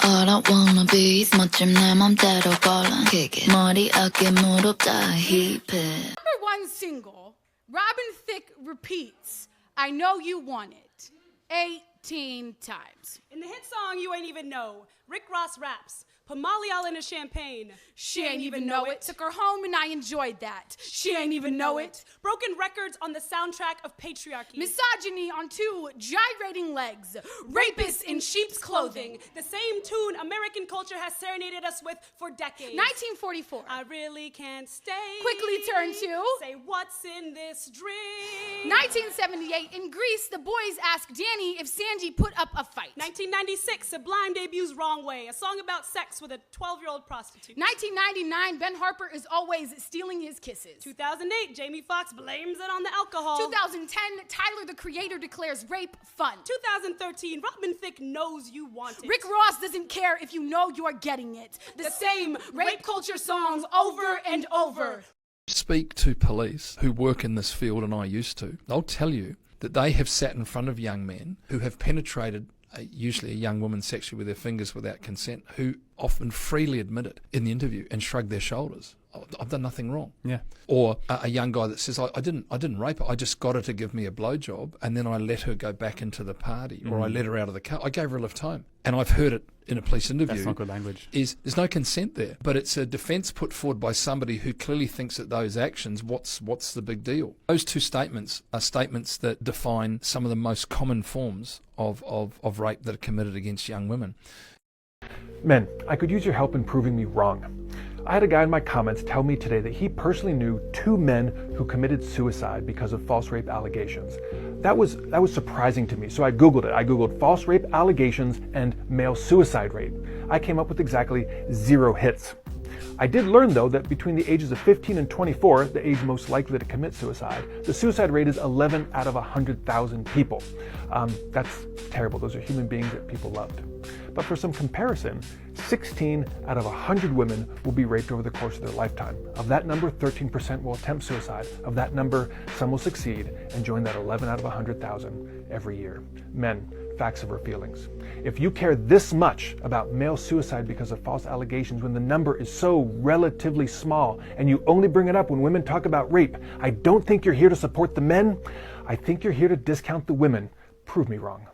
All I wanna be is 멋짐 내 맘대로 골라 kick it 머리 어깨 무릎 다 힙해. Number one single, Robin Thicke repeats, I Know You Want It, 18 times. In the hit song You Ain't Even Know, Rick Ross raps, put Molly all in a champagne. She ain't even know it. Took her home and I enjoyed that. She ain't even know it. Broken records on the soundtrack of patriarchy. Misogyny on two gyrating legs. Rapists in sheep's clothing. The same tune American culture has serenaded us with for decades. 1944. I really can't stay. Quickly turn to. Say what's in this drink. 1978. In Greece, the boys ask Danny if Sanji put up a fight. 1996. Sublime debuts Wrong Way, a song about sex with a 12-year-old prostitute. 1999, Ben Harper is always stealing his kisses. 2008, Jamie Foxx blames it on the alcohol. 2010, Tyler the Creator declares rape fun. 2013, Robin Thicke knows you want it. Rick Ross doesn't care if you know you're getting it. The same rape culture songs over and over. Speak to police who work in this field, and I used to. They'll tell you that they have sat in front of young men who have penetrated usually a young woman sexually with their fingers without consent, who often freely admit it in the interview and shrug their shoulders. I've done nothing wrong. Yeah. Or a young guy that says, I didn't rape her. I just got her to give me a blowjob, and then I let her go back into the party, or I let her out of the car. I gave her a lift home. And I've heard it in a police interview. That's not good language. There's no consent there, but it's a defence put forward by somebody who clearly thinks that those actions, what's the big deal? Those two statements are statements that define some of the most common forms of rape that are committed against young women. Men, I could use your help in proving me wrong. I had a guy in my comments tell me today that he personally knew 2 men who committed suicide because of false rape allegations. That was surprising to me, so I Googled it. I Googled false rape allegations and male suicide rate. I came up with exactly 0 hits. I did learn, though, that between the ages of 15 and 24, the age most likely to commit suicide, the suicide rate is 11 out of 100,000 people. That's terrible. Those are human beings that people loved. But for some comparison, 16 out of 100 women will be raped over the course of their lifetime. Of that number, 13% will attempt suicide. Of that number, some will succeed and join that 11 out of 100,000 every year. Men, facts over feelings. If you care this much about male suicide because of false allegations when the number is so relatively small, and you only bring it up when women talk about rape, I don't think you're here to support the men. I think you're here to discount the women. Prove me wrong.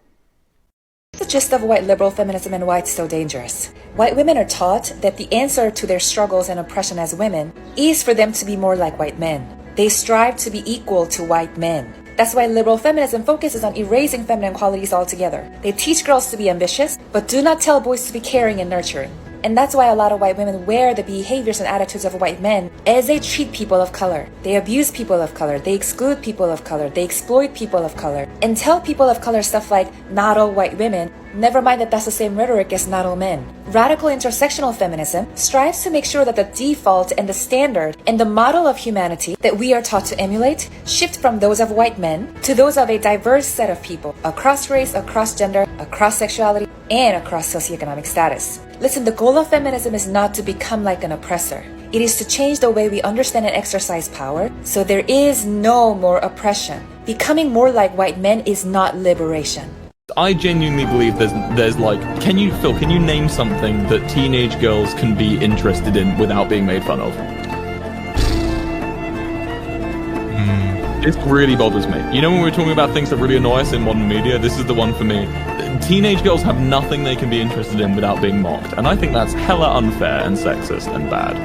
The gist of white liberal feminism and why it's so dangerous. White women are taught that the answer to their struggles and oppression as women is for them to be more like white men. They strive to be equal to white men. That's why liberal feminism focuses on erasing feminine qualities altogether. They teach girls to be ambitious, but do not tell boys to be caring and nurturing. And that's why a lot of white women wear the behaviors and attitudes of white men as they treat people of color. They abuse people of color, they exclude people of color, they exploit people of color, and tell people of color stuff like, not all white women, never mind that that's the same rhetoric as not all men. Radical intersectional feminism strives to make sure that the default and the standard and the model of humanity that we are taught to emulate shift from those of white men to those of a diverse set of people, across race, across gender, across sexuality, and across socioeconomic status. Listen, the goal of feminism is not to become like an oppressor. It is to change the way we understand and exercise power, so there is no more oppression. Becoming more like white men is not liberation. I genuinely believe there's like, can you name something that teenage girls can be interested in without being made fun of? This really bothers me. You know, when we're talking about things that really annoy us in modern media, this is the one for me. Teenage girls have nothing they can be interested in without being mocked, and I think that's hella unfair and sexist and bad.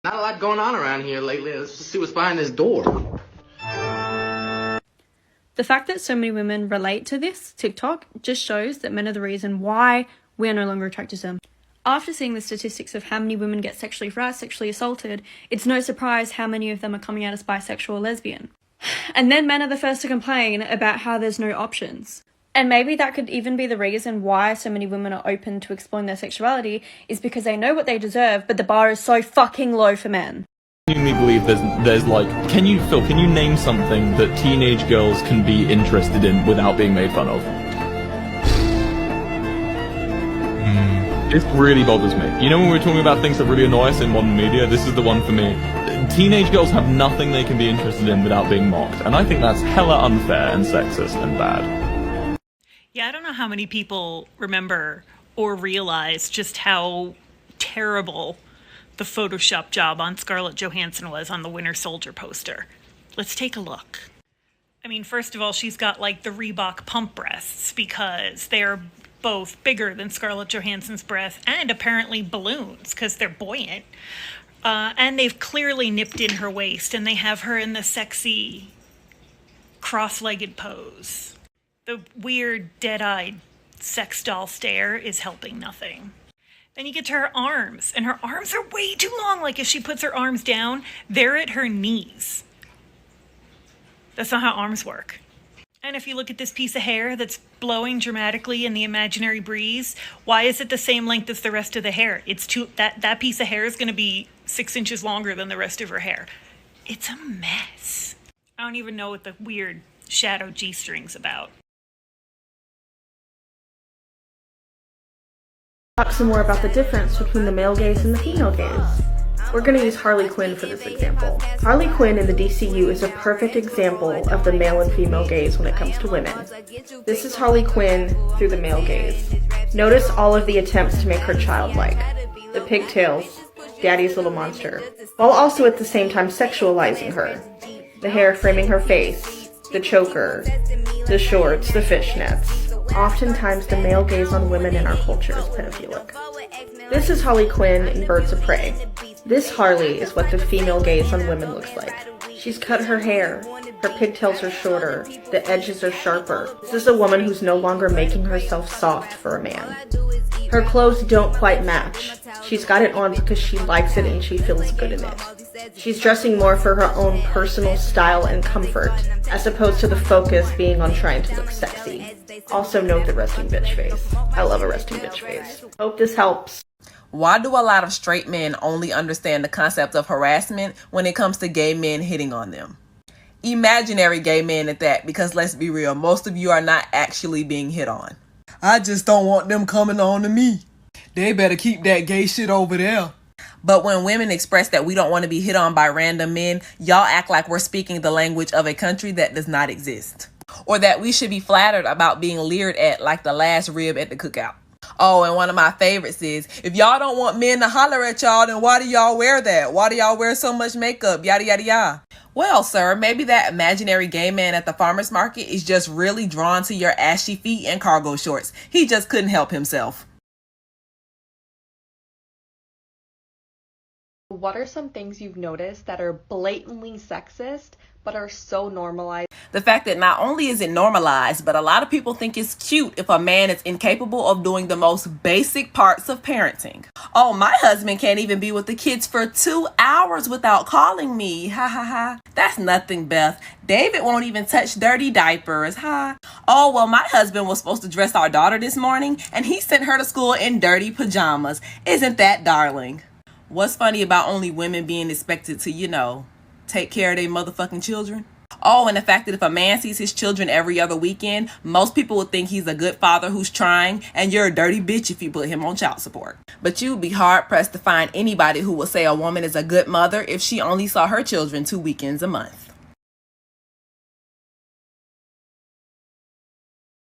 Not a lot going on around here lately. Let's just see what's behind this door. The fact that so many women relate to this TikTok just shows that men are the reason why we are no longer attracted to them. After seeing the statistics of how many women get sexually harassed, sexually assaulted, it's no surprise how many of them are coming out as bisexual or lesbian. And then men are the first to complain about how there's no options. And maybe that could even be the reason why so many women are open to exploring their sexuality, is because they know what they deserve, but the bar is so fucking low for men. I genuinely believe there's like, can you name something that teenage girls can be interested in without being made fun of? This really bothers me. You know, when we're talking about things that really annoy us in modern media, this is the one for me. Teenage girls have nothing they can be interested in without being mocked, and I think that's hella unfair and sexist and bad. Yeah, I don't know how many people remember or realize just how terrible the Photoshop job on Scarlett Johansson was on the Winter Soldier poster. Let's take a look. I mean, first of all, she's got like the Reebok pump breasts because they're both bigger than Scarlett Johansson's breasts and apparently balloons because they're buoyant. And they've clearly nipped in her waist and they have her in the sexy cross-legged pose. The weird dead-eyed sex doll stare is helping nothing. Then you get to her arms, and her arms are way too long. Like if she puts her arms down, they're at her knees. That's not how arms work. And if you look at this piece of hair that's blowing dramatically in the imaginary breeze, why is it the same length as the rest of the hair? That piece of hair is going to be 6 inches longer than the rest of her hair. It's a mess. I don't even know what the weird shadow G-string's about. Talk some more about the difference between the male gaze and the female gaze. We're going to use Harley Quinn for this example. Harley Quinn in the DCU is a perfect example of the male and female gaze when it comes to women. This is Harley Quinn through the male gaze. Notice all of the attempts to make her childlike. The pigtails, daddy's little monster, while also at the same time sexualizing her. The hair framing her face, the choker, the shorts, the fishnets. Oftentimes the male gaze on women in our culture is pedophilic. This is Harley Quinn in Birds of Prey. This Harley is what the female gaze on women looks like. She's cut her hair, her pigtails are shorter, the edges are sharper. This is a woman who's no longer making herself soft for a man. Her clothes don't quite match. She's got it on because she likes it and she feels good in it. She's dressing more for her own personal style and comfort, as opposed to the focus being on trying to look sexy. Also note the resting bitch face. I love a resting bitch face. Hope this helps. Why do a lot of straight men only understand the concept of harassment when it comes to gay men hitting on them? Imaginary gay men at that, because let's be real, most of you are not actually being hit on. I just don't want them coming on to me. They better keep that gay shit over there. But when women express that we don't want to be hit on by random men, y'all act like we're speaking the language of a country that does not exist. Or that we should be flattered about being leered at like the last rib at the cookout. Oh, and one of my favorites is, if y'all don't want men to holler at y'all, then why do y'all wear that? Why do y'all wear so much makeup? Yada, yada, yada. Well, sir, maybe that imaginary gay man at the farmer's market is just really drawn to your ashy feet and cargo shorts. He just couldn't help himself. What are some things you've noticed that are blatantly sexist, but are so normalized? The fact that not only is it normalized, but a lot of people think it's cute if a man is incapable of doing the most basic parts of parenting. Oh, my husband can't even be with the kids for 2 hours without calling me. Ha ha ha. That's nothing, Beth. David won't even touch dirty diapers. Ha. Oh, well, my husband was supposed to dress our daughter this morning, and he sent her to school in dirty pajamas. Isn't that darling? What's funny about only women being expected to, take care of their motherfucking children? Oh, and the fact that if a man sees his children every other weekend, most people would think he's a good father who's trying, and you're a dirty bitch if you put him on child support. But you'd be hard-pressed to find anybody who will say a woman is a good mother if she only saw her children 2 weekends a month.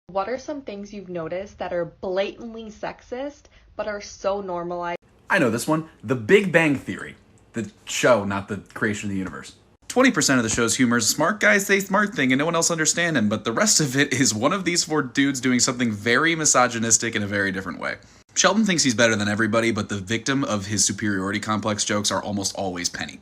What are some things you've noticed that are blatantly sexist, but are so normalized? I know this one. The Big Bang Theory. The show, not the creation of the universe. 20% of the show's humor is smart guys say smart thing and no one else understand him, but the rest of it is one of these 4 dudes doing something very misogynistic in a very different way. Sheldon thinks he's better than everybody, but the victim of his superiority complex jokes are almost always Penny.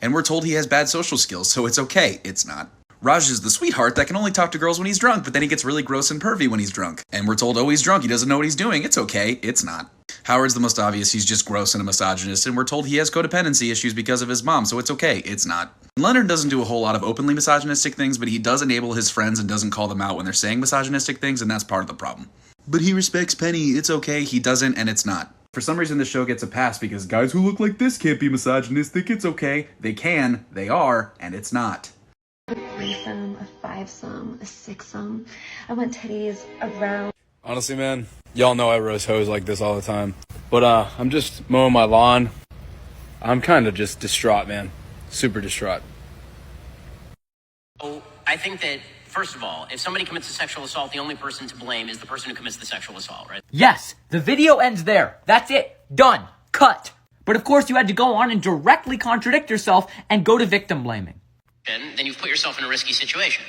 And we're told he has bad social skills, so it's okay. It's not. Raj is the sweetheart that can only talk to girls when he's drunk, but then he gets really gross and pervy when he's drunk. And we're told, oh, he's drunk, he doesn't know what he's doing. It's okay. It's not. Howard's the most obvious, he's just gross and a misogynist, and we're told he has codependency issues because of his mom, so it's okay. It's not. Leonard doesn't do a whole lot of openly misogynistic things, but he does enable his friends and doesn't call them out when they're saying misogynistic things, and that's part of the problem. But he respects Penny. It's okay. He doesn't, and it's not. For some reason, this show gets a pass because guys who look like this can't be misogynistic. It's okay. They can. They are, and it's not. A threesome, a 5-some, a 6-some. I want titties around. Honestly, man, y'all know I roast hoes like this all the time. But I'm just mowing my lawn. I'm kind of just distraught, man. Super distraught. Oh, I think that First of all, if somebody commits a sexual assault, the only person to blame is the person who commits the sexual assault, right? Yes, the video ends there. That's it. Done. Cut. But of course you had to go on and directly contradict yourself and go to victim blaming. Then you've put yourself in a risky situation,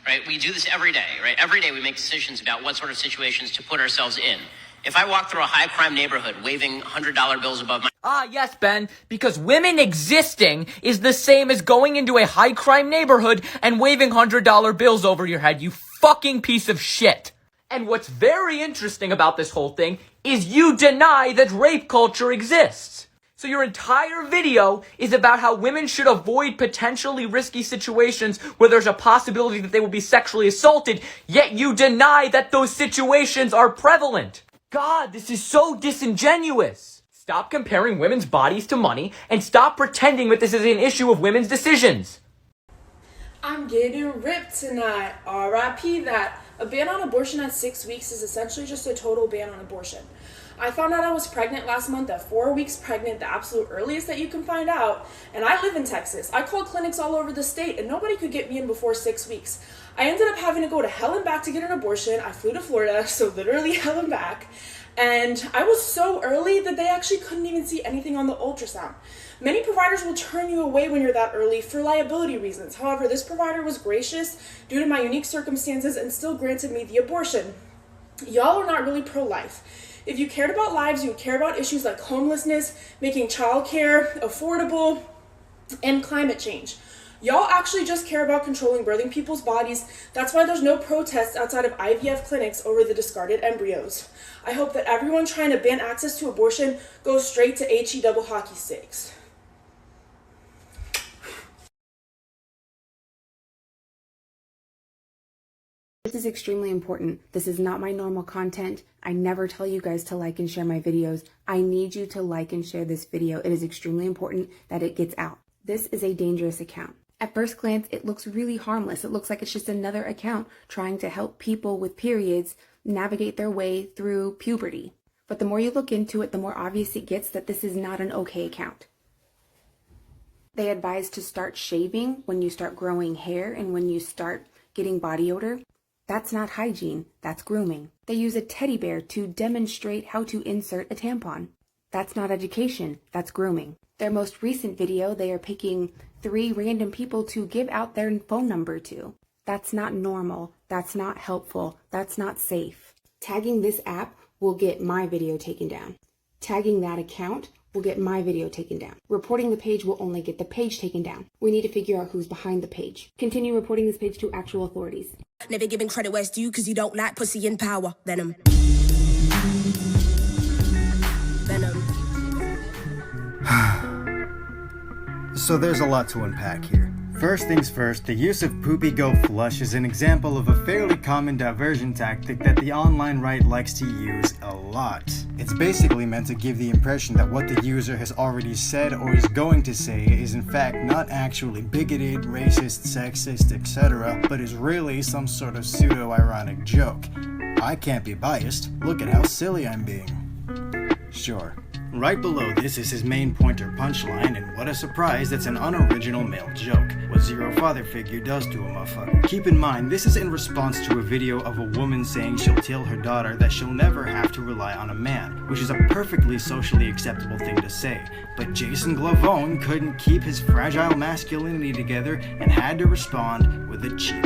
right? We do this every day, right? Every day we make decisions about what sort of situations to put ourselves in. If I walk through a high crime neighborhood waving $100 bills above my... Ah, yes, Ben, because women existing is the same as going into a high crime neighborhood and waving $100 bills over your head, you fucking piece of shit. And what's very interesting about this whole thing is you deny that rape culture exists. So your entire video is about how women should avoid potentially risky situations where there's a possibility that they will be sexually assaulted, yet you deny that those situations are prevalent. God, this is so disingenuous. Stop comparing women's bodies to money and stop pretending that this is an issue of women's decisions. I'm getting ripped tonight. R.I.P. that. A ban on abortion at 6 weeks is essentially just a total ban on abortion. I found out I was pregnant last month at 4 weeks pregnant, the absolute earliest that you can find out, and I live in Texas. I called clinics all over the state and nobody could get me in before 6 weeks. I ended up having to go to hell and back to get an abortion. I flew to Florida, so literally hell and back. And I was so early that they actually couldn't even see anything on the ultrasound. Many providers will turn you away when you're that early for liability reasons. However, this provider was gracious due to my unique circumstances and still granted me the abortion. Y'all are not really pro-life. If you cared about lives, you would care about issues like homelessness, making childcare affordable, and climate change. Y'all actually just care about controlling birthing people's bodies. That's why there's no protests outside of IVF clinics over the discarded embryos. I hope that everyone trying to ban access to abortion goes straight to HE double hockey sticks. This is extremely important. This is not my normal content. I never tell you guys to like and share my videos. I need you to like and share this video. It is extremely important that it gets out. This is a dangerous account. At first glance, it looks really harmless. It looks like it's just another account trying to help people with periods navigate their way through puberty. But the more you look into it, the more obvious it gets that this is not an okay account. They advise to start shaving when you start growing hair and when you start getting body odor. That's not hygiene, that's grooming. They use a teddy bear to demonstrate how to insert a tampon. That's not education, that's grooming. Their most recent video, they are picking 3 random people to give out their phone number to. That's not normal, that's not helpful, that's not safe. Tagging this app will get my video taken down. Tagging that account will get my video taken down. Reporting the page will only get the page taken down. We need to figure out who's behind the page. Continue reporting this page to actual authorities. Never giving credit where it's due because you don't like pussy in power. Venom. Venom. So there's a lot to unpack here. First things first, the use of Poopy Go Flush is an example of a fairly common diversion tactic that the online right likes to use a lot. It's basically meant to give the impression that what the user has already said or is going to say is in fact not actually bigoted, racist, sexist, etc., but is really some sort of pseudo-ironic joke. I can't be biased. Look at how silly I'm being. Sure. Right below this is his main pointer punchline, and what a surprise, that's an unoriginal male joke. What zero father figure does to a motherfucker. Keep in mind, this is in response to a video of a woman saying she'll tell her daughter that she'll never have to rely on a man, which is a perfectly socially acceptable thing to say. But Jason Glavone couldn't keep his fragile masculinity together and had to respond with a cheap.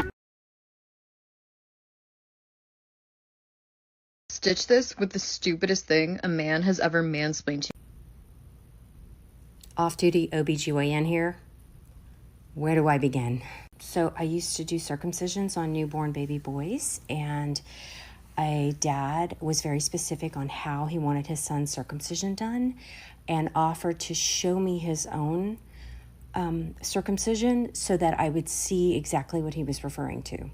Stitch this with the stupidest thing a man has ever mansplained to you. Off-duty OBGYN here. Where do I begin? So I used to do circumcisions on newborn baby boys, and a dad was very specific on how he wanted his son's circumcision done and offered to show me his own circumcision so that I would see exactly what he was referring to.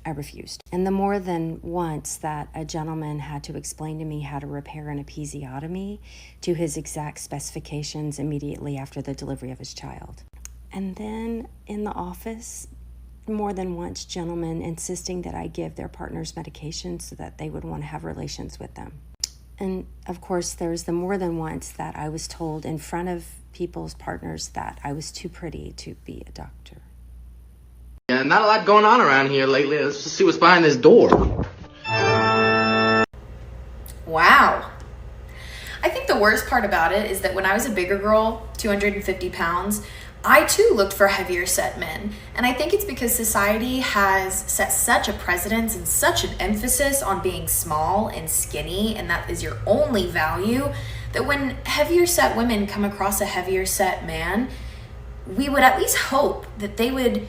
I refused. And the more than once that a gentleman had to explain to me how to repair an episiotomy to his exact specifications immediately after the delivery of his child. And then in the office, more than once, gentlemen insisting that I give their partners medications so that they would want to have relations with them. And of course, there's the more than once that I was told in front of people's partners that I was too pretty to be a doctor. Yeah, not a lot going on around here lately. Let's just see what's behind this door. Wow. I think the worst part about it is that when I was a bigger girl, 250 pounds, I too looked for heavier set men. And I think it's because society has set such a precedence and such an emphasis on being small and skinny, and that is your only value, that when heavier set women come across a heavier set man, we would at least hope that they would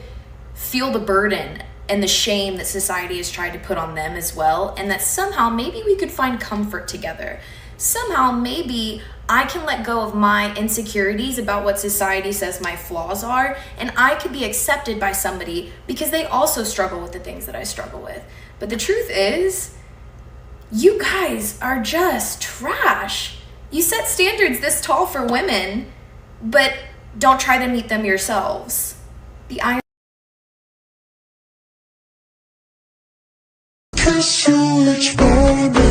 feel the burden and the shame that society has tried to put on them as well, and that somehow maybe we could find comfort together. Somehow maybe I can let go of my insecurities about what society says my flaws are, and I could be accepted by somebody because they also struggle with the things that I struggle with. But the truth is, you guys are just trash. You set standards this tall for women, but don't try to meet them yourselves. The iron. So much more.